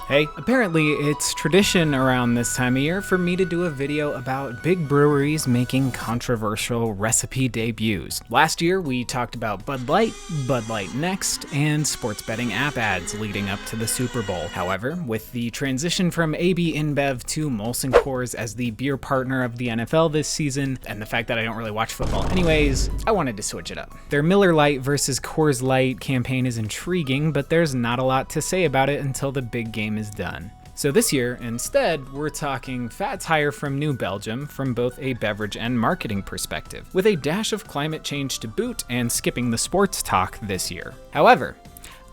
Hey, apparently it's tradition around this time of year for me to do a video about big breweries making controversial recipe debuts. Last year we talked about Bud Light Next, and sports betting app ads leading up to the Super Bowl. However, with the transition from AB InBev to Molson Coors as the beer partner of the NFL this season, and the fact that I don't really watch football anyways, I wanted to switch it up. Their Miller Lite versus Coors Light campaign is intriguing, but there's not a lot to say about it until the big game is done. So this year, instead, we're talking Fat Tire from New Belgium from both a beverage and marketing perspective, with a dash of climate change to boot and skipping the sports talk this year. However,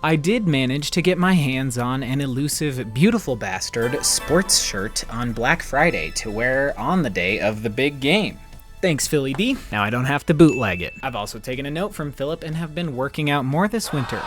I did manage to get my hands on an elusive, beautiful bastard sports shirt on Black Friday to wear on the day of the big game. Thanks, Philly D. Now I don't have to bootleg it. I've also taken a note from Philip and have been working out more this winter.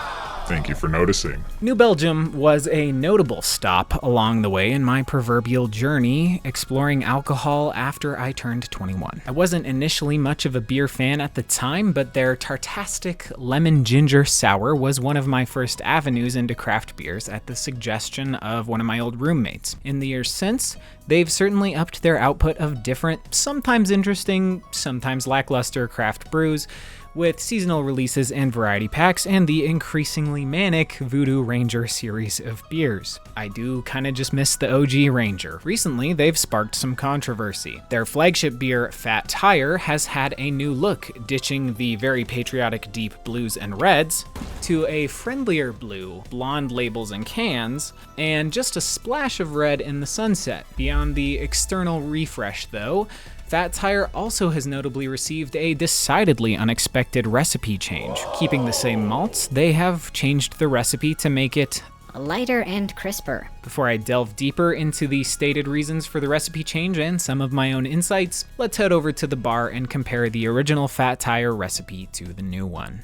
Thank you for noticing. New Belgium was a notable stop along the way in my proverbial journey exploring alcohol after I turned 21. I wasn't initially much of a beer fan at the time, but their Tartastic Lemon Ginger Sour was one of my first avenues into craft beers at the suggestion of one of my old roommates. In the years since, they've certainly upped their output of different, sometimes interesting, sometimes lackluster craft brews, with seasonal releases and variety packs, and the increasingly manic Voodoo Ranger series of beers. I do kinda just miss the OG Ranger. Recently, they've sparked some controversy. Their flagship beer, Fat Tire, has had a new look, ditching the very patriotic deep blues and reds to a friendlier blue, blonde labels and cans, and just a splash of red in the sunset. Beyond the external refresh, though, Fat Tire also has notably received a decidedly unexpected recipe change. Keeping the same malts, they have changed the recipe to make it lighter and crisper. Before I delve deeper into the stated reasons for the recipe change and some of my own insights, let's head over to the bar and compare the original Fat Tire recipe to the new one.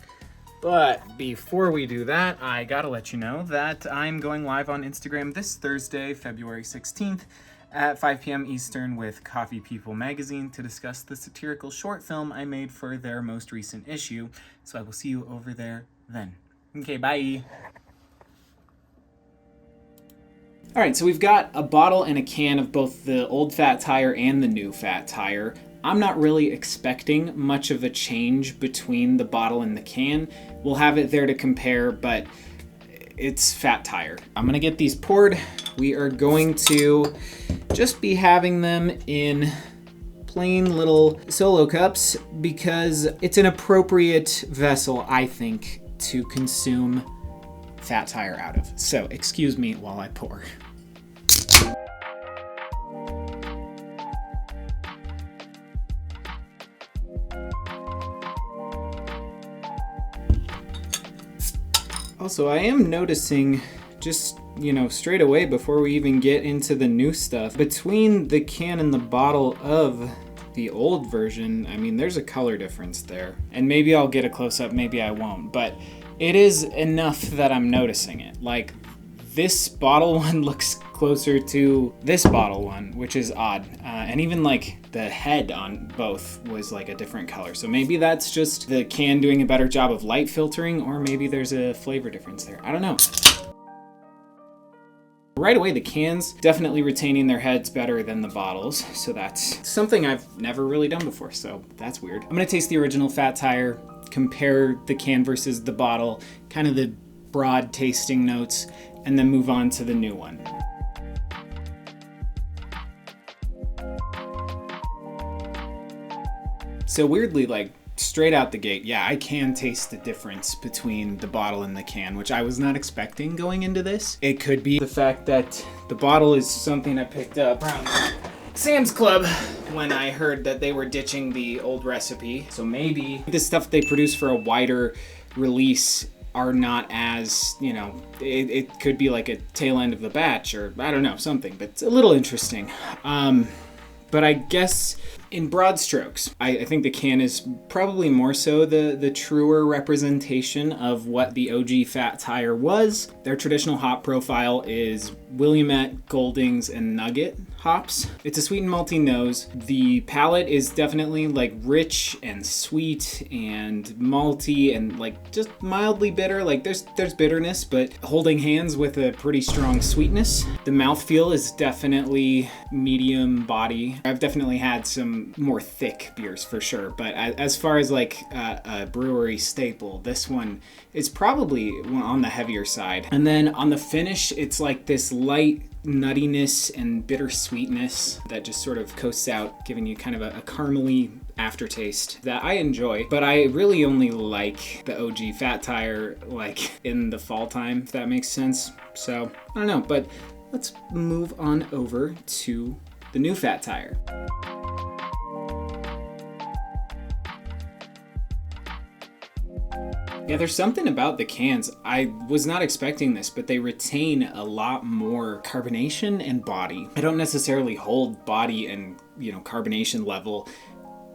But before we do that, I gotta let you know that I'm going live on Instagram this Thursday, February 16th, at 5 p.m. Eastern with Coffee People magazine to discuss the satirical short film I made for their most recent issue. So I will see you over there then. Okay, bye. All right, so we've got a bottle and a can of both the old Fat Tire and the new Fat Tire. I'm not really expecting much of a change between the bottle and the can. We'll have it there to compare, but it's Fat Tire. I'm gonna get these poured. We are going to just be having them in plain little solo cups because it's an appropriate vessel, I think, to consume Fat Tire out of. So excuse me while I pour. Also, I am noticing just, straight away before we even get into the new stuff, between the can and the bottle of the old version, there's a color difference there. And maybe I'll get a close-up, maybe I won't, but it is enough that I'm noticing it. Like, this bottle one looks closer to this bottle one, which is odd. And even the head on both was a different color. So maybe that's just the can doing a better job of light filtering, or maybe there's a flavor difference there. I don't know. Right away, the cans definitely retaining their heads better than the bottles. So that's something I've never really done before. So that's weird. I'm gonna taste the original Fat Tire, compare the can versus the bottle, kind of the broad tasting notes, and then move on to the new one. So weirdly, straight out the gate, yeah, I can taste the difference between the bottle and the can, which I was not expecting going into this. It could be the fact that the bottle is something I picked up around Sam's Club when I heard that they were ditching the old recipe. So maybe the stuff they produce for a wider release are not as, it could be a tail end of the batch, or I don't know, something, but it's a little interesting. But I guess In broad strokes, I think the can is probably more so the truer representation of what the OG Fat Tire was. Their traditional hop profile is Willamette, Goldings, and Nugget hops. It's a sweet and malty nose. The palate is definitely like rich and sweet and malty and like just mildly bitter. Like there's bitterness, but holding hands with a pretty strong sweetness. The mouthfeel is definitely medium body. I've definitely had some more thick beers for sure, but as far as like a brewery staple, this one is probably on the heavier side. And then on the finish, it's like this light nuttiness and bittersweetness that just sort of coasts out, giving you kind of a caramely aftertaste that I enjoy. But I really only like the OG Fat Tire like in the fall time, if that makes sense. So I don't know, but let's move on over to the new Fat Tire. Yeah, there's something about the cans. I was not expecting this, but they retain a lot more carbonation and body. I don't necessarily hold body and, carbonation level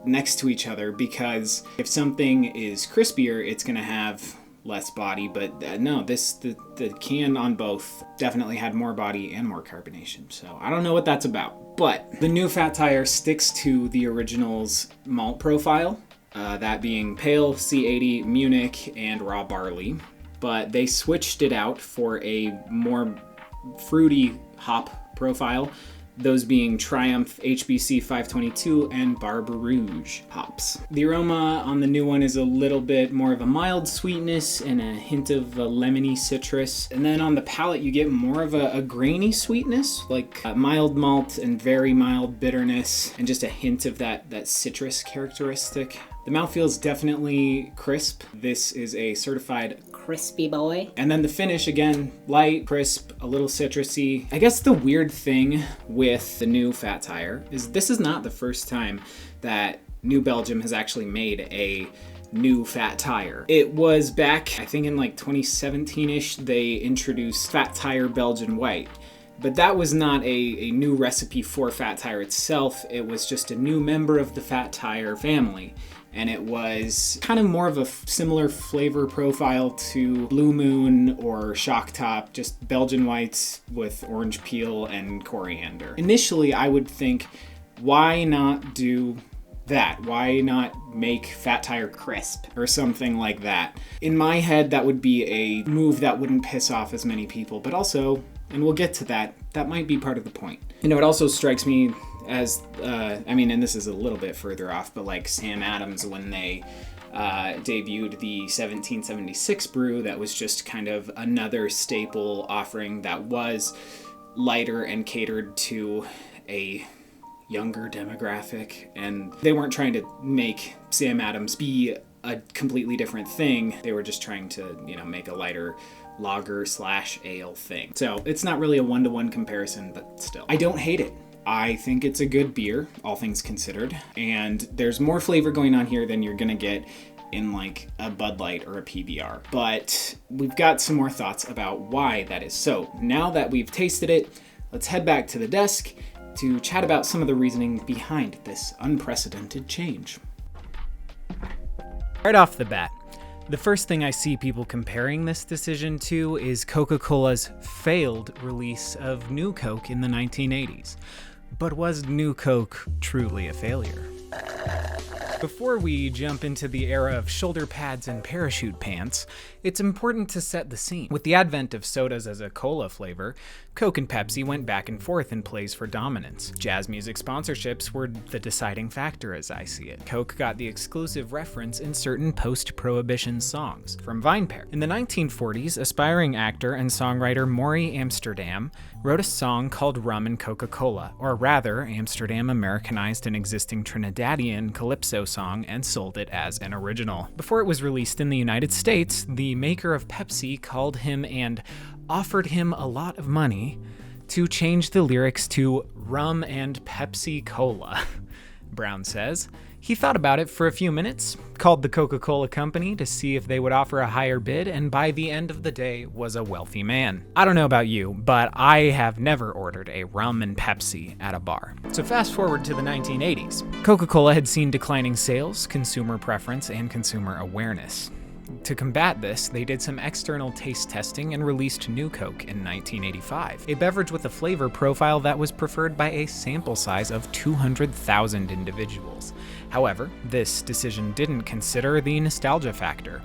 next to each other, because if something is crispier, it's going to have less body. But no, the can on both definitely had more body and more carbonation. So I don't know what that's about. But the new Fat Tire sticks to the original's malt profile. That being pale, C80, Munich, and raw barley. But they switched it out for a more fruity hop profile, those being Triumph, HBC 522, and Barbe Rouge hops. The aroma on the new one is a little bit more of a mild sweetness and a hint of a lemony citrus. And then on the palate, you get more of a grainy sweetness, like mild malt and very mild bitterness, and just a hint of that citrus characteristic. The mouthfeel is definitely crisp. This is a certified Crispy boy. And then the finish, again, light, crisp, a little citrusy. I guess the weird thing with the new Fat Tire is this is not the first time that New Belgium has actually made a new Fat Tire. It was back, I think in like 2017-ish, they introduced Fat Tire Belgian White. But that was not a new recipe for Fat Tire itself. It was just a new member of the Fat Tire family. And it was kind of more of a similar flavor profile to Blue Moon or Shock Top, just Belgian whites with orange peel and coriander. Initially, I would think, why not do that? Why not make Fat Tire crisp or something like that? In my head, that would be a move that wouldn't piss off as many people, but also, and we'll get to that, that might be part of the point. It also strikes me as, and this is a little bit further off, but like Sam Adams, when they debuted the 1776 brew, that was just kind of another staple offering that was lighter and catered to a younger demographic, and they weren't trying to make Sam Adams be a completely different thing. They were just trying to, make a lighter lager/ale thing. So it's not really a one-to-one comparison, but still. I don't hate it. I think it's a good beer, all things considered, and there's more flavor going on here than you're gonna get in like a Bud Light or a PBR. But we've got some more thoughts about why that is. So now that we've tasted it, let's head back to the desk to chat about some of the reasoning behind this unprecedented change. Right off the bat, the first thing I see people comparing this decision to is Coca Cola's failed release of New Coke in the 1980s. But was New Coke truly a failure? Before we jump into the era of shoulder pads and parachute pants, it's important to set the scene. With the advent of sodas as a cola flavor, Coke and Pepsi went back and forth in plays for dominance. Jazz music sponsorships were the deciding factor as I see it. Coke got the exclusive reference in certain post-prohibition songs. From VinePair. In the 1940s, aspiring actor and songwriter Maury Amsterdam wrote a song called Rum and Coca-Cola, or rather, Amsterdam Americanized an existing Trinidadian calypso song and sold it as an original. Before it was released in the United States, the maker of Pepsi called him and offered him a lot of money to change the lyrics to Rum and Pepsi Cola. Brown says, He thought about it for a few minutes, called the Coca Cola company to see if they would offer a higher bid, and by the end of the day was a wealthy man. I don't know about you, but I have never ordered a rum and Pepsi at a bar. So fast forward to the 1980s. Coca-Cola had seen declining sales, consumer preference, and consumer awareness. To combat this, they did some external taste testing and released New Coke in 1985, a beverage with a flavor profile that was preferred by a sample size of 200,000 individuals. However, this decision didn't consider the nostalgia factor.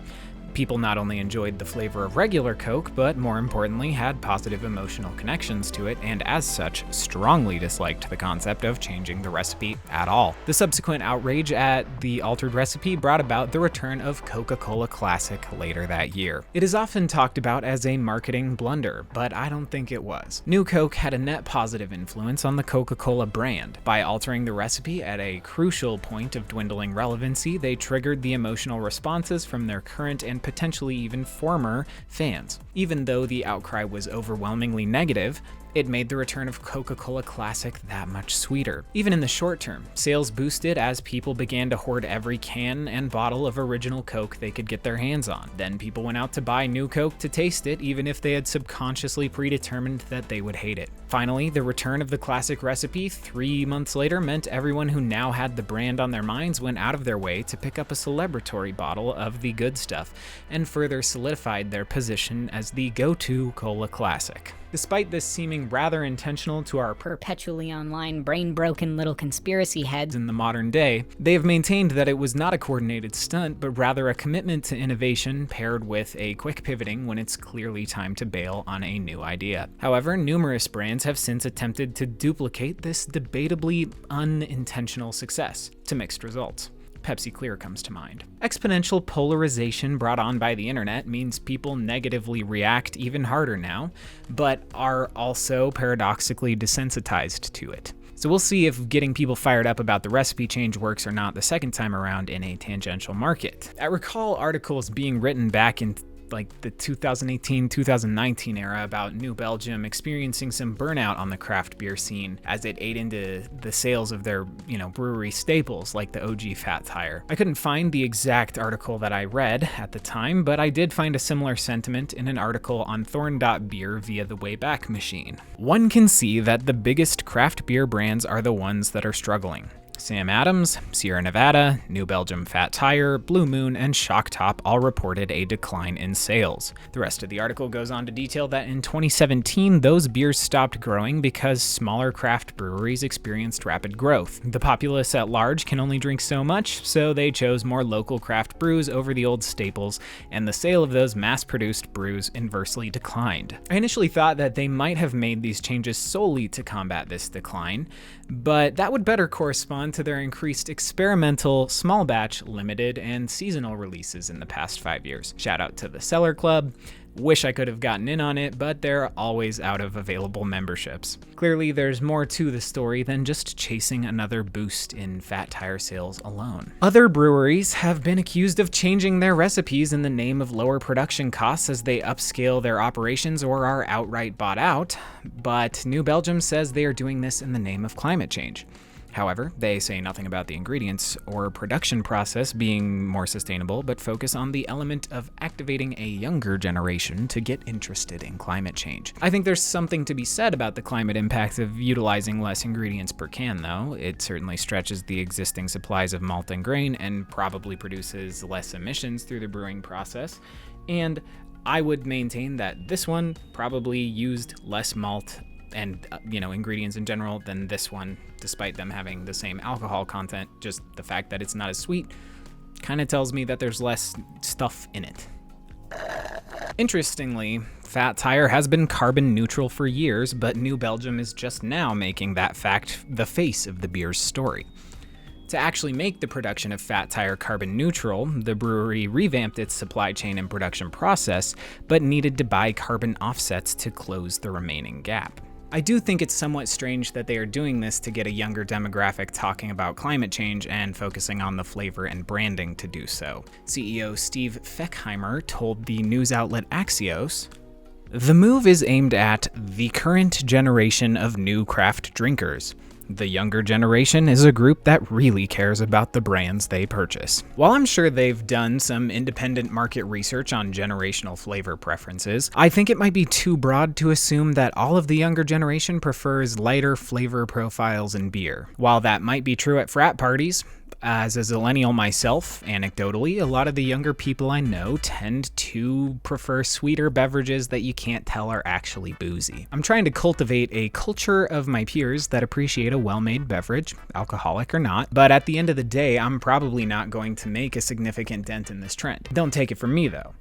People not only enjoyed the flavor of regular Coke, but more importantly, had positive emotional connections to it, and as such, strongly disliked the concept of changing the recipe at all. The subsequent outrage at the altered recipe brought about the return of Coca-Cola Classic later that year. It is often talked about as a marketing blunder, but I don't think it was. New Coke had a net positive influence on the Coca-Cola brand. By altering the recipe at a crucial point of dwindling relevancy, they triggered the emotional responses from their current and potentially even former fans. Even though the outcry was overwhelmingly negative, it made the return of Coca-Cola Classic that much sweeter. Even in the short term, sales boosted as people began to hoard every can and bottle of original Coke they could get their hands on. Then people went out to buy New Coke to taste it, even if they had subconsciously predetermined that they would hate it. Finally, the return of the classic recipe 3 months later meant everyone who now had the brand on their minds went out of their way to pick up a celebratory bottle of the good stuff, and further solidified their position as the go-to cola classic. Despite this seeming rather intentional to our Perpetually online, brain-broken little conspiracy heads in the modern day, they have maintained that it was not a coordinated stunt, but rather a commitment to innovation paired with a quick pivoting when it's clearly time to bail on a new idea. However, numerous brands have since attempted to duplicate this debatably unintentional success, to mixed results. Pepsi Clear comes to mind. Exponential polarization brought on by the internet means people negatively react even harder now, but are also paradoxically desensitized to it. So we'll see if getting people fired up about the recipe change works or not the second time around in a tangential market. I recall articles being written back in the 2018-2019 era about New Belgium experiencing some burnout on the craft beer scene as it ate into the sales of their, brewery staples like the OG Fat Tire. I couldn't find the exact article that I read at the time, but I did find a similar sentiment in an article on Thorn.beer via the Wayback Machine. One can see that the biggest craft beer brands are the ones that are struggling. Sam Adams, Sierra Nevada, New Belgium Fat Tire, Blue Moon, and Shock Top all reported a decline in sales. The rest of the article goes on to detail that in 2017, those beers stopped growing because smaller craft breweries experienced rapid growth. The populace at large can only drink so much, so they chose more local craft brews over the old staples, and the sale of those mass-produced brews inversely declined. I initially thought that they might have made these changes solely to combat this decline, but that would better correspond to their increased experimental, small batch, limited, and seasonal releases in the past 5 years. Shout out to the Cellar Club. Wish I could have gotten in on it, but they're always out of available memberships. Clearly, there's more to the story than just chasing another boost in Fat Tire sales alone. Other breweries have been accused of changing their recipes in the name of lower production costs as they upscale their operations or are outright bought out, but New Belgium says they are doing this in the name of climate change. However, they say nothing about the ingredients or production process being more sustainable, but focus on the element of activating a younger generation to get interested in climate change. I think there's something to be said about the climate impact of utilizing less ingredients per can, though. It certainly stretches the existing supplies of malt and grain and probably produces less emissions through the brewing process. And I would maintain that this one probably used less malt and ingredients in general than this one, despite them having the same alcohol content. Just the fact that it's not as sweet kind of tells me that there's less stuff in it. Interestingly, Fat Tire has been carbon neutral for years, but New Belgium is just now making that fact the face of the beer's story. To actually make the production of Fat Tire carbon neutral, the brewery revamped its supply chain and production process, but needed to buy carbon offsets to close the remaining gap. I do think it's somewhat strange that they are doing this to get a younger demographic talking about climate change and focusing on the flavor and branding to do so. CEO Steve Feckheimer told the news outlet Axios, "The move is aimed at the current generation of new craft drinkers. The younger generation is a group that really cares about the brands they purchase. While I'm sure they've done some independent market research on generational flavor preferences, I think it might be too broad to assume that all of the younger generation prefers lighter flavor profiles in beer. While that might be true at frat parties, as a zillennial myself, anecdotally, a lot of the younger people I know tend to prefer sweeter beverages that you can't tell are actually boozy. I'm trying to cultivate a culture of my peers that appreciate a well-made beverage, alcoholic or not, but at the end of the day, I'm probably not going to make a significant dent in this trend. Don't take it from me though.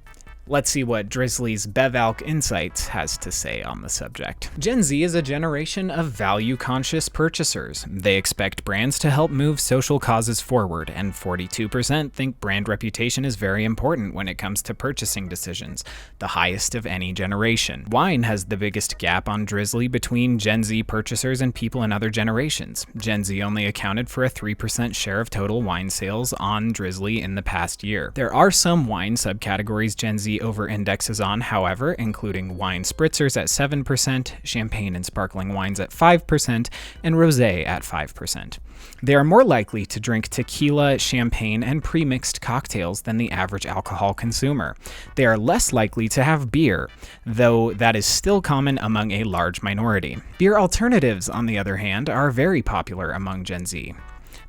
Let's see what Drizzly's BevAlc Insights has to say on the subject. Gen Z is a generation of value-conscious purchasers. They expect brands to help move social causes forward, and 42% think brand reputation is very important when it comes to purchasing decisions, the highest of any generation. Wine has the biggest gap on Drizzly between Gen Z purchasers and people in other generations. Gen Z only accounted for a 3% share of total wine sales on Drizzly in the past year. There are some wine subcategories Gen Z over-indexes on, however, including wine spritzers at 7%, champagne and sparkling wines at 5%, and rosé at 5%. They are more likely to drink tequila, champagne, and pre-mixed cocktails than the average alcohol consumer. They are less likely to have beer, though that is still common among a large minority. Beer alternatives, on the other hand, are very popular among Gen Z.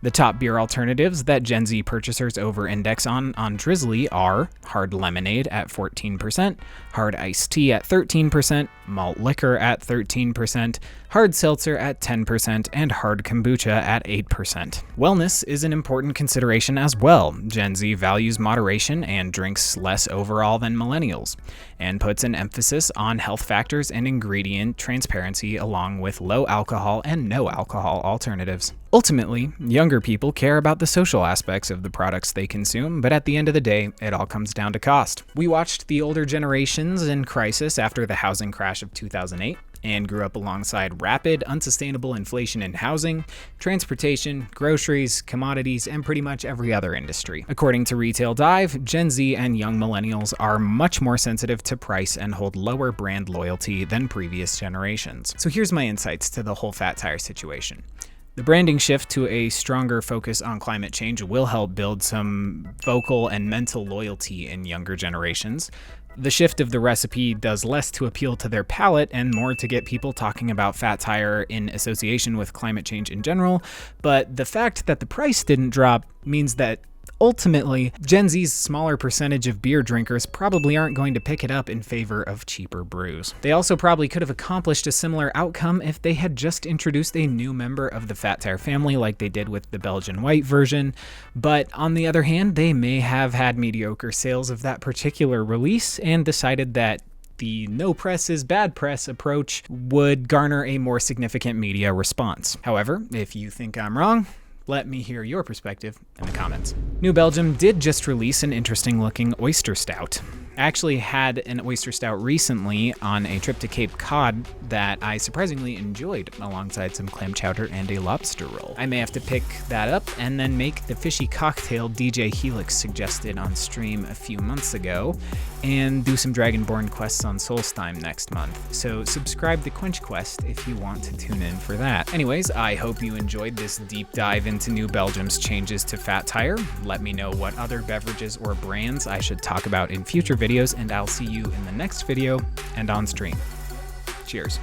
The top beer alternatives that Gen Z purchasers over-index on Drizzly are hard lemonade at 14%, hard iced tea at 13%, malt liquor at 13%, hard seltzer at 10%, and hard kombucha at 8%. Wellness is an important consideration as well. Gen Z values moderation and drinks less overall than millennials, and puts an emphasis on health factors and ingredient transparency along with low alcohol and no alcohol alternatives. Ultimately, younger people care about the social aspects of the products they consume, but at the end of the day, it all comes down to cost. We watched the older generations in crisis after the housing crash of 2008, and grew up alongside rapid, unsustainable inflation in housing, transportation, groceries, commodities, and pretty much every other industry. According to Retail Dive, Gen Z and young millennials are much more sensitive to price and hold lower brand loyalty than previous generations. So here's my insights to the whole Fat Tire situation. The branding shift to a stronger focus on climate change will help build some vocal and mental loyalty in younger generations. The shift of the recipe does less to appeal to their palate and more to get people talking about Fat Tire in association with climate change in general, but the fact that the price didn't drop means that ultimately, Gen Z's smaller percentage of beer drinkers probably aren't going to pick it up in favor of cheaper brews. They also probably could have accomplished a similar outcome if they had just introduced a new member of the Fat Tire family like they did with the Belgian white version, but on the other hand, they may have had mediocre sales of that particular release and decided that the no press is bad press approach would garner a more significant media response. However, if you think I'm wrong, let me hear your perspective in the comments. New Belgium did just release an interesting looking oyster stout. I actually had an oyster stout recently on a trip to Cape Cod that I surprisingly enjoyed alongside some clam chowder and a lobster roll. I may have to pick that up and then make the fishy cocktail DJ Helix suggested on stream a few months ago and do some Dragonborn quests on Solstheim next month. So subscribe to Quench Quest if you want to tune in for that. Anyways, I hope you enjoyed this deep dive into New Belgium's changes to Fat Tire. Let me know what other beverages or brands I should talk about in future videos, and I'll see you in the next video and on stream. Cheers.